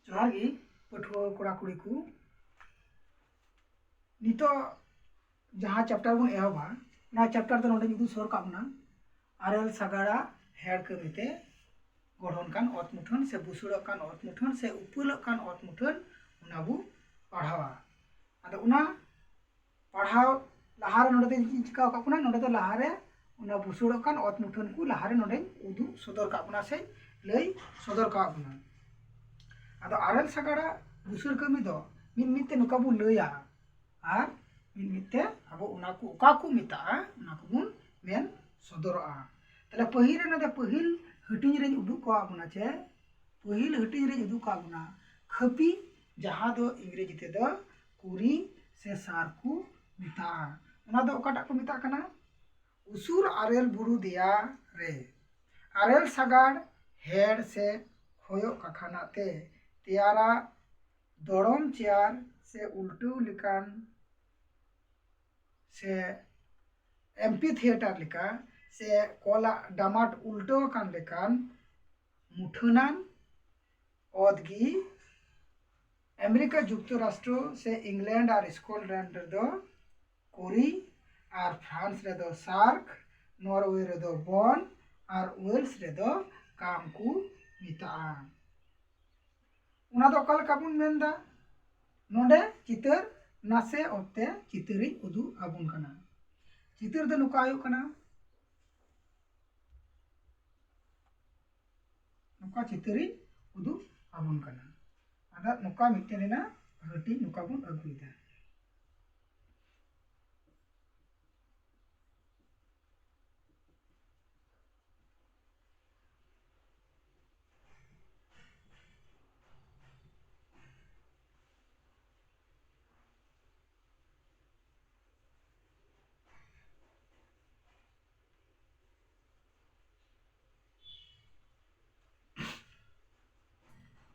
जोहार गी पठुआ कोड़ा कुड़ी को नितो जहाँ चैप्टर बन एहबा ना चैप्टर तो नोडे जुदू सोर काबना आरेल सगाड़ा हेड कमिते गठन कान अत मुठन से बुसुड़ कान अत मुठन से उपुल कान अत मुठन उनाबु पढ़ावा आदो उना पढ़ाव लहारे नोडे ते चिका काकुना नोडे तो लहारे उना बुसुड़ कान अत मुठन को लहारे नोडे उदू सदर काकुना से लई सदर काकुना आदो आरेल सगाड़ा बुसुड़ कमी दो मिते नुका बु लैया और मिते अब उना को ओका को मिता उना को बुन मेन सदरआ तले पहिल रे ना पहिल हटिंग रे उदुक को आबुना चे पहिल हटिंग रे उदुक आबुना खपी जहां दो इंग्रेजी ते दो कुरी से सार को मिता उना दो ओकाटा को मिता कना उसूर आरेल बुरु दिया रे आरेल सगाड़ हेड से खोयो कखाना ते तियारा दड़म चेयर से उल्टू लिकान से एमपी थिएटर लिका से कोला डामाट उल्टो कान लिकान मुठुनान ओदगी अमेरिका जुक्तराष्ट्र से इंग्लैंड और स्कॉटलैंड रे दो कोरी और फ्रांस रे दो सार्क नॉर्वे रे दो बॉन और वेल्स रे दो काम को मिता उना दो कल काबुन मेंदा नोडे चितर नासे ओते चितरी उदु आबुन कना चितर दो नुका आयु कना नुका चितरी उदु आबुन कना आदा नुका मिटेना हटी नुका बुन अगुइदा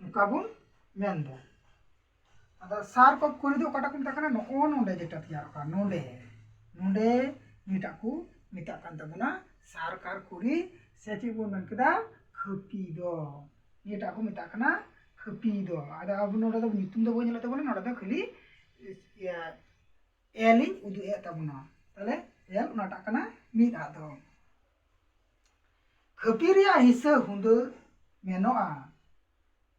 काबुन मेंदा आदा सार को कोरी दो काटा को मिता कना नो नोडे जेटा तैयार का नोडे नोडे मिटा को मिता कान तबुना सार कार कोरी सेची बुन मन कदा खपी दो निटा को मिता कना खपी दो आदा अब नोडे दो नितुम दो बोझला तबुना नोडे दो खाली एली उदु ए तबुना तले एल उनाटा कना मिदा दो खपी रिया हिस्सा हुंदो मेनोआ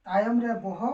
तायम रे बोहो